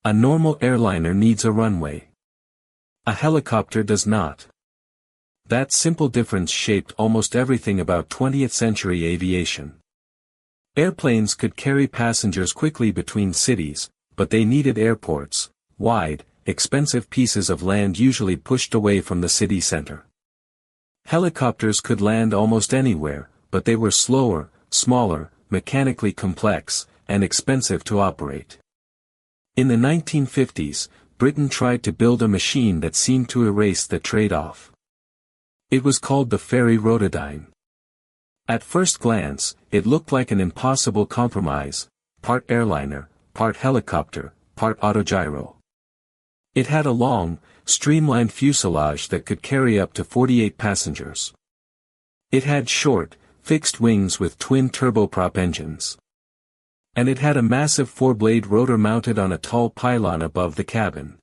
A normal airliner needs a runway. A helicopter does not. That simple difference shaped almost everything about 20th century aviation. Airplanes could carry passengers quickly between cities, but they needed airports, wide, expensive pieces of land usually pushed away from the city center. Helicopters could land almost anywhere, but they were slower, smaller, mechanically complex, and expensive to operate. In the 1950s, Britain tried to build a machine that seemed to erase the trade-off. It was called the Fairey Rotodyne. At first glance, it looked like an impossible compromise, part airliner, part helicopter, part autogyro. It had a long, streamlined fuselage that could carry up to 48 passengers. It had short, fixed wings with twin turboprop engines. And it had a massive four-blade rotor mounted on a tall pylon above the cabin.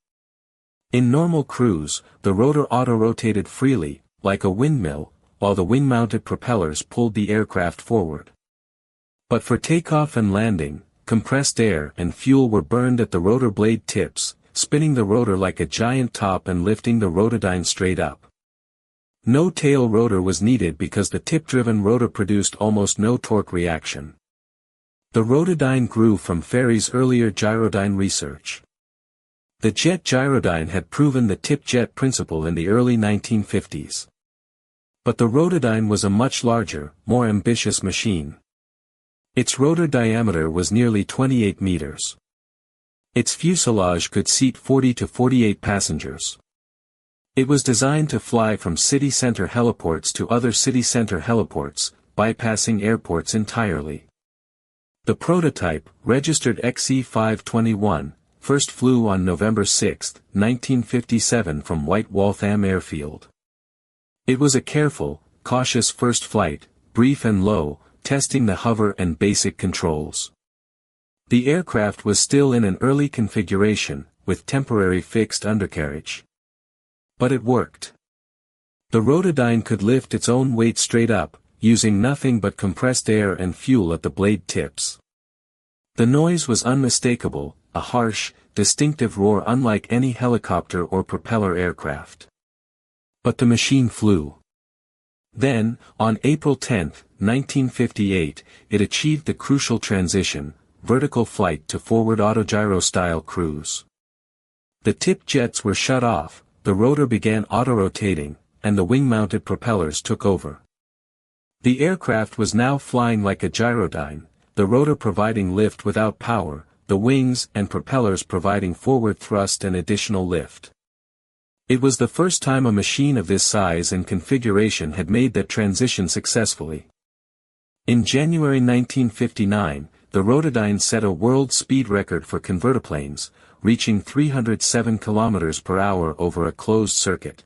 In normal cruise, the rotor auto-rotated freely, like a windmill, while the wing-mounted propellers pulled the aircraft forward. But for takeoff and landing, compressed air and fuel were burned at the rotor blade tips, spinning the rotor like a giant top and lifting the rotodyne straight up. No tail rotor was needed because the tip-driven rotor produced almost no torque reaction. The Rotodyne grew from Fairey's earlier gyrodyne research. The jet gyrodyne had proven the tip-jet principle in the early 1950s. But the Rotodyne was a much larger, more ambitious machine. Its rotor diameter was nearly 28 meters. Its fuselage could seat 40 to 48 passengers. It was designed to fly from city center heliports to other city center heliports, bypassing airports entirely. The prototype, registered XE521, first flew on November 6, 1957 from White Waltham Airfield. It was a careful, cautious first flight, brief and low, testing the hover and basic controls. The aircraft was still in an early configuration, with temporary fixed undercarriage. But it worked. The Rotodyne could lift its own weight straight up, using nothing but compressed air and fuel at the blade tips. The noise was unmistakable, a harsh, distinctive roar unlike any helicopter or propeller aircraft. But the machine flew. Then, on April 10, 1958, it achieved the crucial transition, vertical flight to forward autogyro-style cruise. The tip jets were shut off, the rotor began auto-rotating, and the wing-mounted propellers took over. The aircraft was now flying like a gyrodyne, the rotor providing lift without power, the wings and propellers providing forward thrust and additional lift. It was the first time a machine of this size and configuration had made that transition successfully. In January 1959, the Rotodyne set a world speed record for convertiplanes, reaching 307 km per hour over a closed circuit.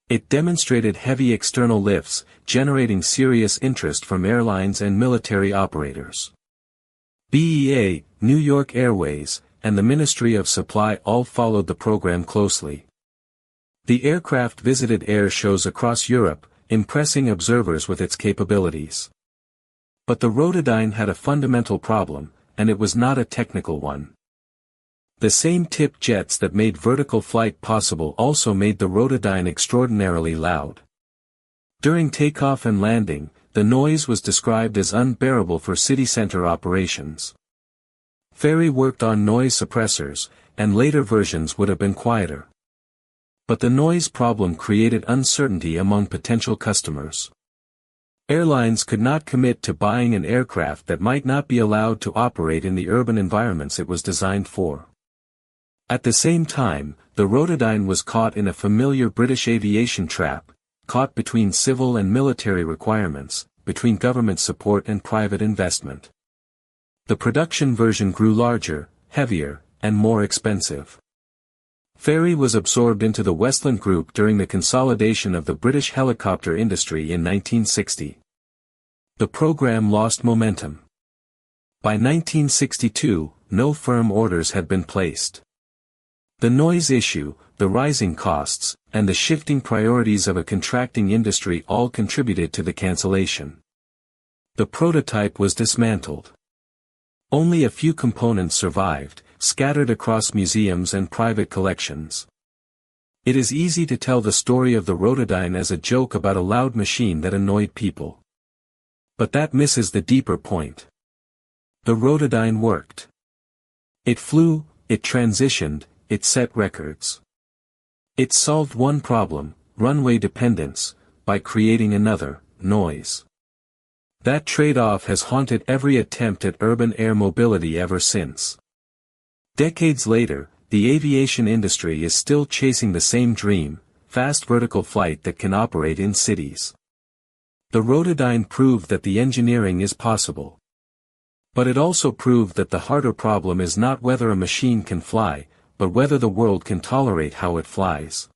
It demonstrated heavy external lifts, generating serious interest from airlines and military operators. BEA, New York Airways, and the Ministry of Supply all followed the program closely. The aircraft visited air shows across Europe, impressing observers with its capabilities. But the Rotodyne had a fundamental problem, and it was not a technical one. The same tip jets that made vertical flight possible also made the Rotodyne extraordinarily loud. During takeoff and landing, the noise was described as unbearable for city center operations. Fairey worked on noise suppressors, and later versions would have been quieter. But the noise problem created uncertainty among potential customers. Airlines could not commit to buying an aircraft that might not be allowed to operate in the urban environments it was designed for. At the same time, the Rotodyne was caught in a familiar British aviation trap, caught between civil and military requirements, between government support and private investment. The production version grew larger, heavier, and more expensive. Fairey was absorbed into the Westland Group during the consolidation of the British helicopter industry in 1960. The program lost momentum. By 1962, no firm orders had been placed. The noise issue, the rising costs, and the shifting priorities of a contracting industry all contributed to the cancellation. The prototype was dismantled. Only a few components survived, scattered across museums and private collections. It is easy to tell the story of the Rotodyne as a joke about a loud machine that annoyed people. But that misses the deeper point. The Rotodyne worked. It flew, it transitioned, it set records. It solved one problem, runway dependence, by creating another, noise. That trade-off has haunted every attempt at urban air mobility ever since. Decades later, the aviation industry is still chasing the same dream, fast vertical flight that can operate in cities. The Rotodyne proved that the engineering is possible. But it also proved that the harder problem is not whether a machine can fly, but whether the world can tolerate how it flies.